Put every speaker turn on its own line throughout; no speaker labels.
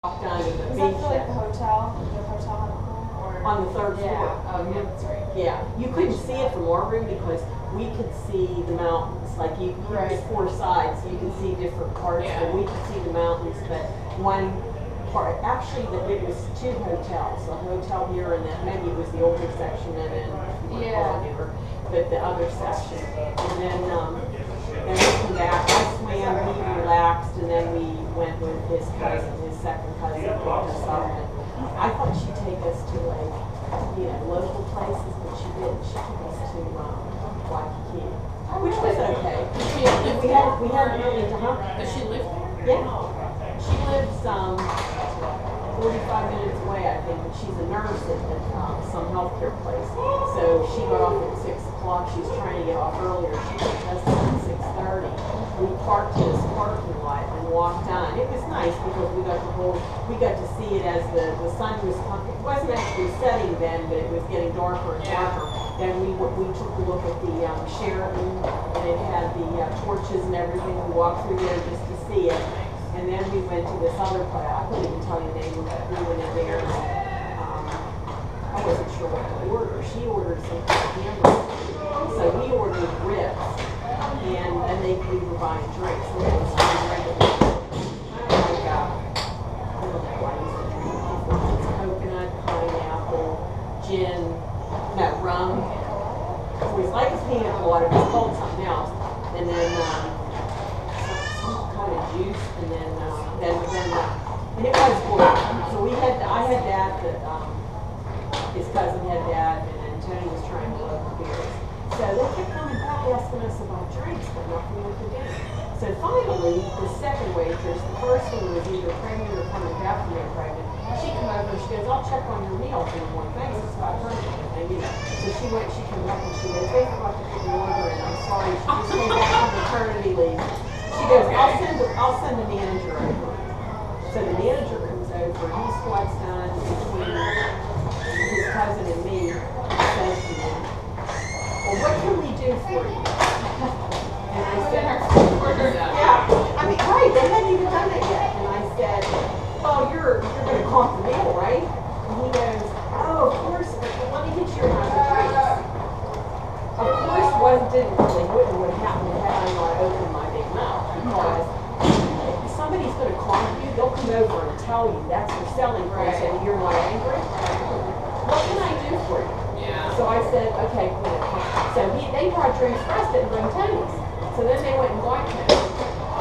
walked down to the
Is
beach.
that for like the hotel? The hotel had a pool? Or?
On the third
Yeah.
floor.
Oh, yeah, that's right.
Yeah, you couldn't see it from our room because we could see the mountains. Like
Right.
there's four sides, so you can see different parts.
Yeah.
And we could see the mountains, but one part, actually, it was two hotels. A hotel here, and then maybe it was the older section, and then
Yeah.
but the other section. And then we came back. I swam, he relaxed, and then we went with his cousin, his second cousin, picked us up. And I thought she'd take us to like, local places, but she didn't. She took us to Waikiki, which was okay. We hadn't really done.
Does she live there?
Yeah. She lives 45 minutes away, I think, but she's a nurse at some healthcare place. So she got off at 6 o'clock. She's trying to get off earlier. She picked us up at 6:30. We parked in this parking lot and walked on. It was nice because we got to see it as the sun was coming. It wasn't actually setting then, but it was getting darker and darker. Then we took a look at the Sheraton, and it had the torches and everything. We walked through there just to see it. And then we went to this other place. I couldn't even tell you the name of it. We went in there. I wasn't sure what to order. She ordered some hamburgers. So we ordered ribs. And then we were buying drinks. And it was some regular. Like, I don't know why I used to drink before. It's coconut, pineapple, gin, no, rum. It was like it's peanut water, but it's called something else. And then some kind of juice, and then and it was good. So I had that, his cousin had that, and then Tony was trying to load the beers. So they kept coming back asking us about drinks, but nothing we could do. So finally, the second waitress, the first one was either pregnant or coming back from being pregnant. She came over and she goes, "I'll check on your meal for one thing, it's $500." So she came back and she goes, "They forgot to put the order in, I'm sorry." She just came back from maternity leave. She goes, I'll send the manager over." So the manager comes over, he squats down between his cousin and me, and says to me, "Well, what can we do for you?" And I said, "Yeah, I mean, right, they hadn't even done it yet." And I said, "Oh, you're going to comp the meal, right?" And he goes, "Oh, of course, but let me get you another drink." Of course, wouldn't would happen had I not opened my big mouth, because if somebody's going to comp you, they'll come over and tell you that's their selling price, and you're not angry. What can I do for you?
Yeah.
So I said, "Okay, cool." So they brought drinks for us, didn't bring Tony's. So then they went and got Tony.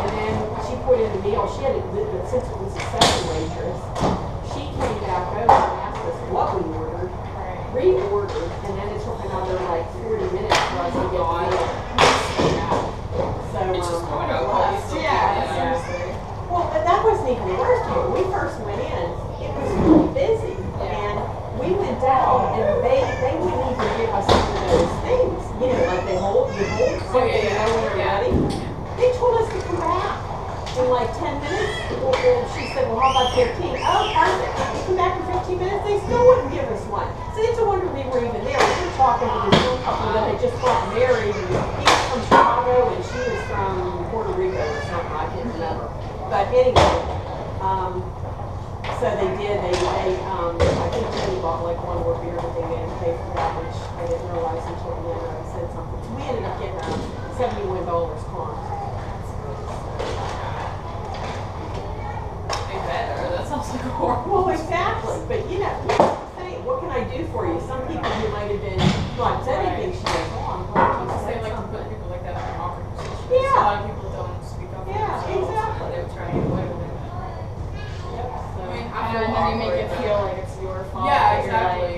And then she put in the meal. She had since it was a second waitress, she came back over and asked us what we ordered, reordered, and then it took another like 40 minutes for us to get the meal. So
It's just going out.
seriously. Well, but that wasn't even the worst part. When we first went in, it was really busy, and we went down, and they wouldn't even give us some of those things, like they hold so they know when we're ready. They told us to come back in like 10 minutes. Well, she said, "Well, how about 15? Oh, perfect. We come back in 15 minutes, they still wouldn't give us one. So it's a wonder we were even there. We were talking to this young couple that had just gotten married, and he was from Chicago, and she was from Puerto Rico or something, I can't remember. But anyway, so they did, I think Jenny bought like one more beer, but they made him pay for that, which I didn't realize until the end I said something. So we ended up getting $71 comp.
They better. That sounds like horrible.
Well, exactly, but what can I do for you? Some people who might have been, not said anything, she goes, "Oh, I'm glad you
They
said
like to
something."
put people like that in awkward positions.
Yeah.
A lot of people don't speak up for
Yeah,
themselves.
exactly.
They would try to get away with it.
Yep, so.
I mean, I
And
feel
then you make it
awkward,
feel
but-
like it's your fault.
Yeah,
You're
exactly.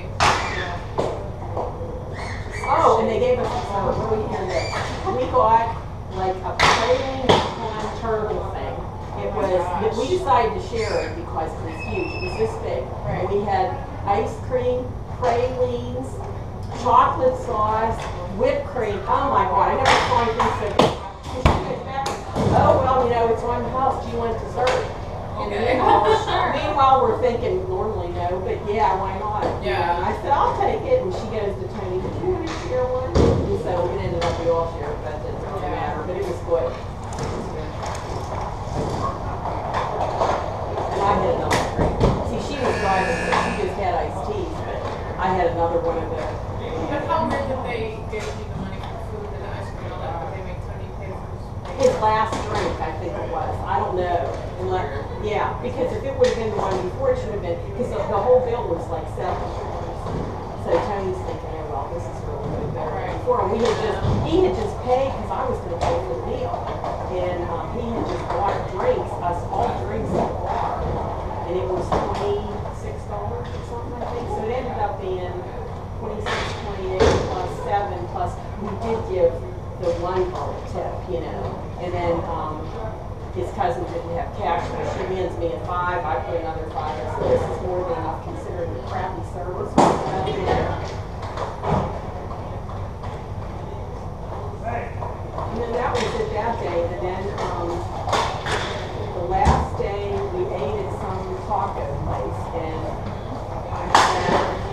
Oh, and they gave us really hear this. We got like a praline pecan turtle thing. It was, we decided to share it because it was huge. It was this big.
Right.
We had ice cream, pralines, chocolate sauce, whipped cream. Oh my God, I never saw anything so good. And she goes back, "Oh, well, it's on the house. Do you want dessert?" And
Okay.
meanwhile, we're thinking, normally no, but yeah, why not?
Yeah.
And I said, "I'll take it." And she goes to Tony, "Did you want to share one?" And so it ended up we all shared, but it didn't really matter. But it was good. And I had another 11, so she just had iced teas, but I had another one of the,
But how weird that they gave you the money for food and ice cream and all that, but they make Tony pay for his.
his last drink, I think it was. I don't know. Unless, yeah, because if it would have been the one before, it should have been, because the whole bill was like $7. So Tony's thinking, oh, well, this is really good. Better than before. And he had just paid, because I was going to pay for the meal. And he had just bought drinks, us all drinks at the bar. And it was $26 or something, I think. So it ended up being 26, 28 plus 7 plus we did give the one girl a tip, you know. And then his cousin didn't have cash, so she hands me a 5, I put another 5. I said, this is more than enough considering the crappy service. You know. And then that was it that day. And then the last day we ate at some taco place and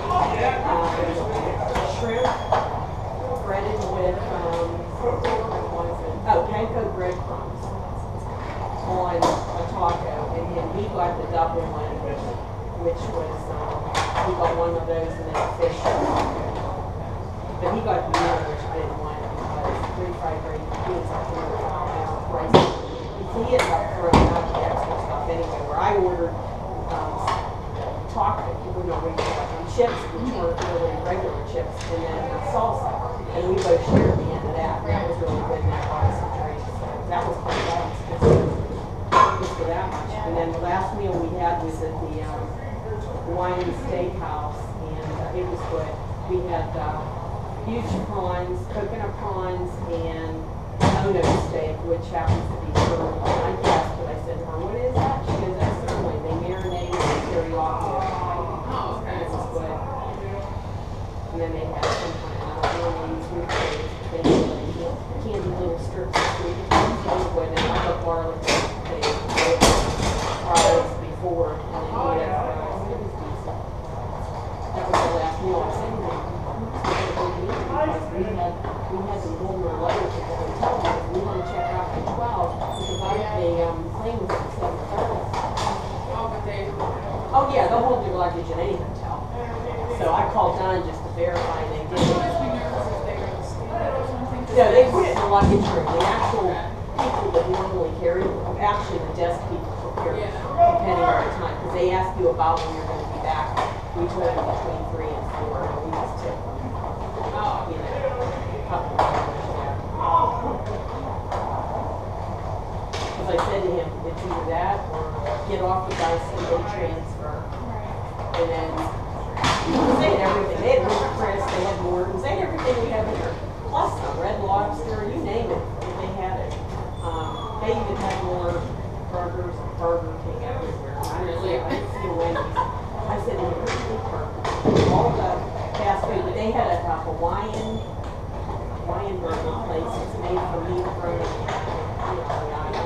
I had shrimp breaded with panko breadcrumbs on a taco, and then he got the double one, which was he got one of those and then a fish taco. But he got the meal, which I didn't want because 3 fried green beans are pricey. He ended up throwing out the extra stuff anyway. Where I ordered taco, chips, which weren't really regular chips, and then salsa. And we both shared the end of that. And that was really good, and that bought us some drinks. So that was quite nice. Just for that much. And then the last meal we had was at the Hawaiian Steakhouse, and it was good. We had huge prawns, coconut prawns, and Ono steak, which happens to be sirloin. And I guessed, but I said to her, what is that? She goes, that's sirloin. They marinate it and teriyaki.
Oh, okay.
This is good. And then they had some kind of, I don't know, these weird things, candy little strips of sweet potatoes, and then I put garlic paste, fries before, and then he had fries. It was decent. That was the last meal I sent him. We had some golden letters at the hotel because we wanted to check out at 12 because the plane was at 7:30.
Oh, but they.
Oh yeah, they'll hold your luggage in any hotel. So I called Don just to verify and they
I'd
did.
always be nervous if they were to steal it or something.
No, they put it in the luggage room. The actual people that normally carry, actually the desk people will carry, depending on the time, because they ask you about when you're going to be back. We told them between 3 and 4, and we just tip them.
Oh,
You know, a couple of hours, yeah. Because I said to him, it's either that or get off the bus and go transfer. And then, because they had everything. They had River Chris, they had Morton's, they had everything we have here. Plus the Red Lobster, you name it, they had it. They even had more burgers, Burger King everywhere. I didn't see a Wendy's. I said, all the fast food, but they had a Hawaiian burger place. It's made from meat from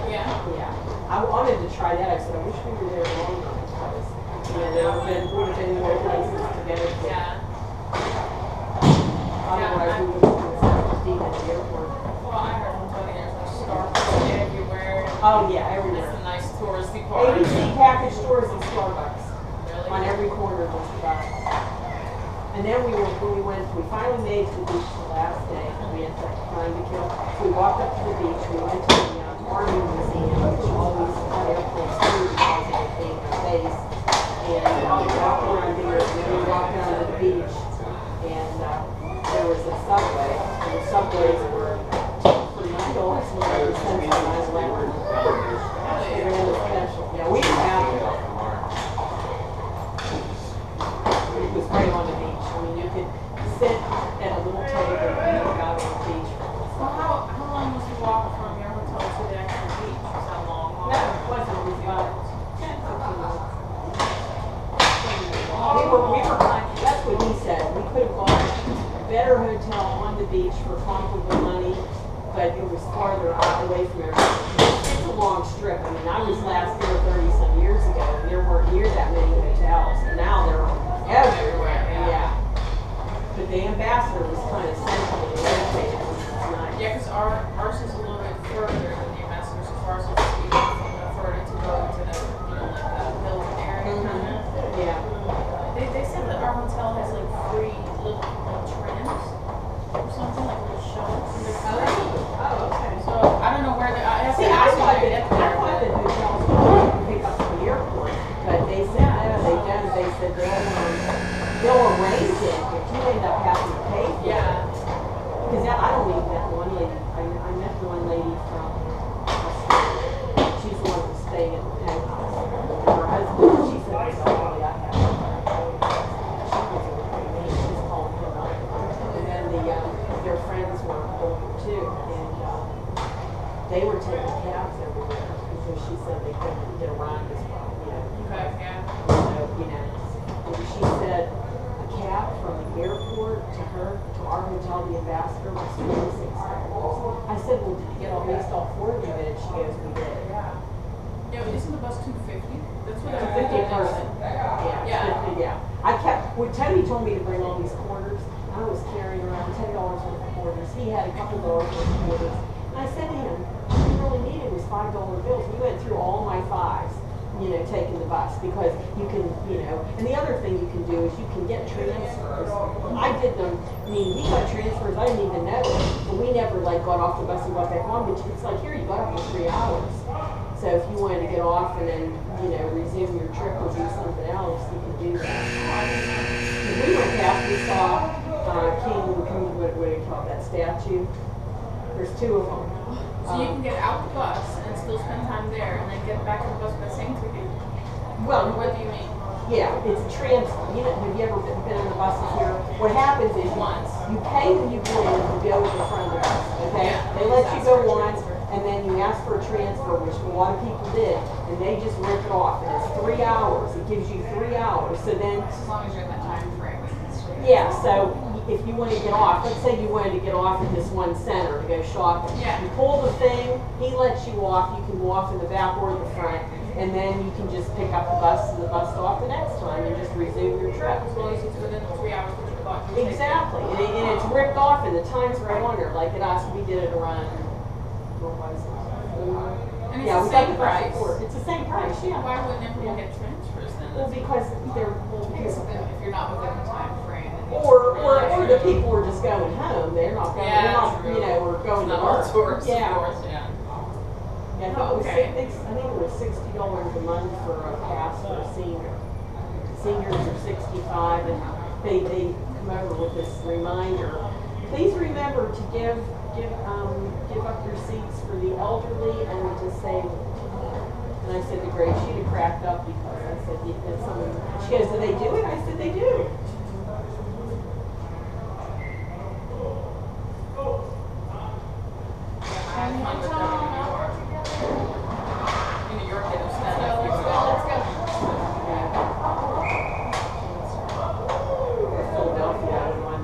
yeah.
yeah. I wanted to try that. I said, I wish we were there longer because there would have been more places to go to.
Yeah.
Otherwise, we would have been at the airport.
Well, I heard from Tony there's like Starbucks everywhere.
Oh yeah,
It's
everywhere.
a nice touristy part.
ABC package stores and Starbucks
Really?
on every corner just about. And then we finally made it to the beach the last day. We had such time to kill. So we walked up to the beach. We went to the Army Museum, which always airplanes do because of the thing in space. And we walked around here, and then we walked down to the beach. And there was a subway, and the subways were pretty cool. It's one of the centralized landmarks. They were really special. Yeah, we didn't have them. It was right on the beach. I mean, you could sit at a little table and look out on the beach.
So how long was the walk from your hotel to the actual beach? Was that long?
No, it wasn't. It was about 10, 15 minutes. We were kind, that's what he said. We could have bought a better hotel on the beach for comparable money, but it was farther away from everything. It's a long strip. I mean, I was last there 30-some years ago, and there weren't near that many hotels, and now they're everywhere. Yeah. But the Ambassador was kind of centrally located, which was nice.
Yeah, because ours is a little bit further than the Ambassador, so far as it's further to go to the, like the Hilton area.
Yeah. But they said, no, they don't. They said they'll arrange it, but you end up having to pay for it.
Yeah.
Because I don't even met one lady, I met one lady from, she's the one who's staying at the penthouse. Her husband, she said, "Sorry, I have her." She was with me, she's calling him up. And then their friends were older too, and they were taking cabs everywhere because she said they couldn't get around as well, you know.
Okay, yeah.
So, you know, and she said a cab from the airport to our hotel, the Ambassador, was $26. I said, well, did you get at least all 4 of you in? She goes, we did.
Yeah. Yeah, isn't the bus 250? That's what I
50 a person. Yeah.
Yeah.
50, yeah. When Tony told me to bring all these quarters, I was carrying around $10 worth of quarters. He had a couple dollars worth of quarters. And I said to him, all you really needed was $5 bills. We went through all my fives, you know, taking the bus because you can, you know, and the other thing you can do is you can get transfers. I did them, I mean, we got transfers, I didn't even know it, but we never like got off the bus and got back on, but it's like, here, you got up for 3 hours. So if you wanted to get off and then, you know, resume your trip or do something else, you could do that. When we went past, we saw what do you call it, that statue? There's 2 of them.
So you can get out the bus and still spend time there and then get back on the bus with the same ticket?
Well,
Or what do you mean?
yeah, it's a you know, have you ever been on the buses here? What happens is
Once.
you pay when you go in to go in front of the bus, okay?
Yeah,
They let you
ask
go
for a
once,
transfer.
and then you ask for a transfer, which a lot of people did, and they just rip it off, and it's 3 hours. It gives you 3 hours, so then,
As long as you're in that time frame.
yeah, so if you want to get off, let's say you wanted to get off at this one center to go shopping.
Yeah.
You pull the thing, he lets you off, you can go off in the back or the front, and then you can just pick up the bus to the bus stop the next time and just resume your trip.
As long as it's within the 3 hours that you bought. your ticket.
Exactly, and it's ripped off and the time's right on there, like at us, we did it around, what was it?
And it's
Yeah,
the
we got
same
the bus
price.
report. It's the same price, yeah.
Why wouldn't everyone get transfers then?
Well, because
Because if you're not within the time frame. then it's
or
really
the people are just going home, they're not going,
Yeah,
they're not,
true.
you know, or going to
Not all
work.
tourists, of
Yeah.
course, yeah.
Yeah, I think it was,
Okay.
I think it was $60 a month for a pass for a senior. Seniors are 65 and they come over with this reminder. Please remember to give up your seats for the elderly and the disabled. And I said to Grace, she'd have cracked up because I said, "That's something." She goes, "Do they do it?" I said, "They do."
I had fun with them in New York. In New York, they don't stand up.
Let's go, let's go.
Philadelphia on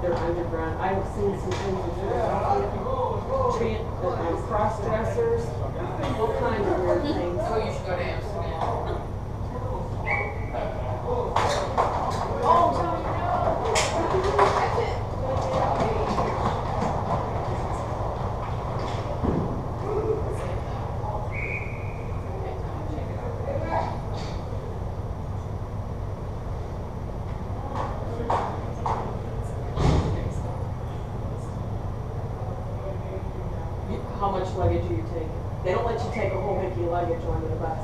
their underground. I've seen some things in Philadelphia. Cross dressers, all kinds of weird things.
Oh, you should go to Amsterdam.
Oh, Tony, no. Catch it.
How much luggage are you taking? They don't let you take a whole hickey luggage onto the bus.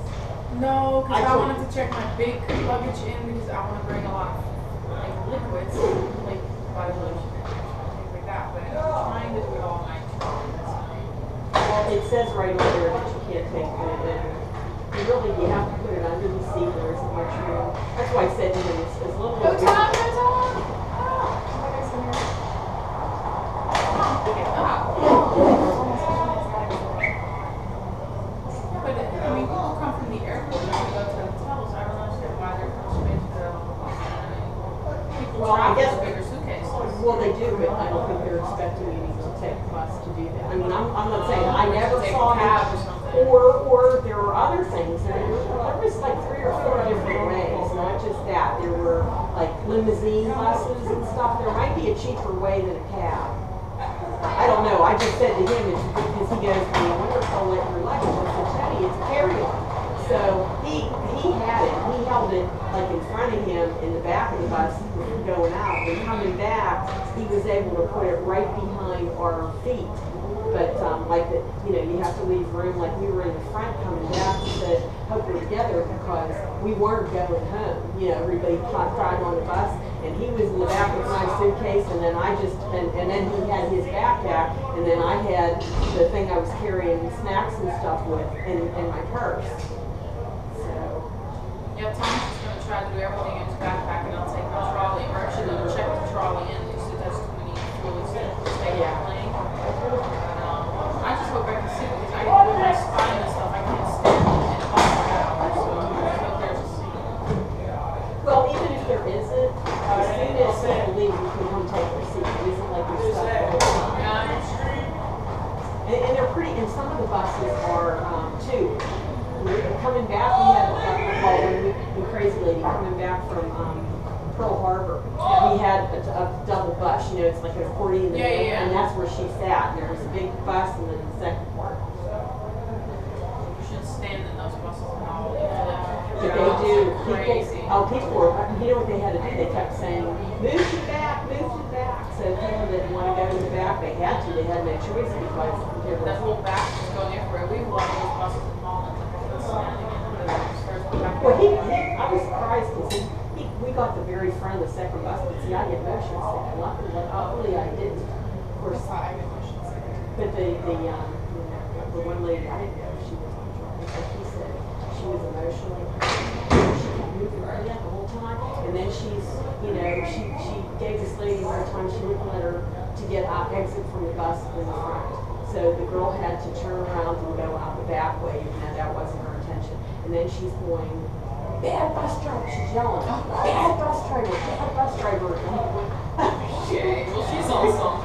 No, because I
told-
wanted to check my big luggage in because I want to bring a lot of like liquids, like body lotion and things like that. But I'm trying to do it all night.
Well, it says right over there that you can't take it in. You have to put it under the seat, there isn't much room. That's why I said to him, it's a little
Go,
bit.
Tom, go, Tom. Oh, my guy's in here.
Pick it up. But I mean, people come from the airport and they go to the hotels. I don't understand why there's no space for them on the bus. People
Well, I
travel
guess-
with bigger suitcases.
Well, they do, but I don't think they're expecting you to take the bus to do that. I mean, I'm not saying, I never
Take a
saw
cab
that.
or something.
Or there were other things, there was like 3 or 4 different ways, not just that. There were like limousine buses and stuff. There might be a cheaper way than a cab. I don't know, I just said to him, it's because he goes to me, I wonder if they'll let your luggage. I said, Teddy, it's carry-on. So he had it, he held it like in front of him in the back of the bus going out. And coming back, he was was able to put it right behind our feet. But, like, the, you know, you have to leave room, like, we were in the front coming back, and said, hope we're together, because we weren't going home. You know, everybody tried on the bus, and he was in the back with my suitcase, and then I just, and then he had his backpack, and then I had the thing I was carrying snacks and stuff with, in my purse. So,
Yeah, Tom's just gonna try to do everything in his backpack, and I'll take my trolley, or actually I'll check the trolley in, because it does too many fluids to stay
Yeah.
playing. I just hope I can see, because I get with my spine and stuff, I can't stand in a bus for hours, so I hope there's,
well, even if there isn't, as soon as people leave, you can come take your seat. It isn't like you're stuck the whole time. And they're pretty, and some of the buses are, too. We're coming back, we had, well, the crazy lady coming back from, Pearl Harbor. We had a double bus, you know, it's like an accordion, and that's where she sat, and there was a big bus and then the second part.
you shouldn't stand in those buses at all.
But they do, people were, you know what they had to do, they kept saying, move to the back, move to the back. So people that want to go to the back, they had no choice, because they
That
were.
whole back was going everywhere. We walked those buses in Holland, like I was standing in the stairs back.
Well, I was surprised, because we got the very front of the second bus, but see, I get motion sick. Luckily I didn't. Of course, but the one lady, I didn't know she was on drugs, but she said she was emotionally, she kept moving her head the whole time, and then she's, you know, she gave this lady one time, she wouldn't let her to get exit from the bus in the front. So the girl had to turn around and go out the back way, even though that wasn't her intention. And then she's going, bad bus driver, she's yelling, bad bus driver, bad bus driver.
Okay, well, she's awesome.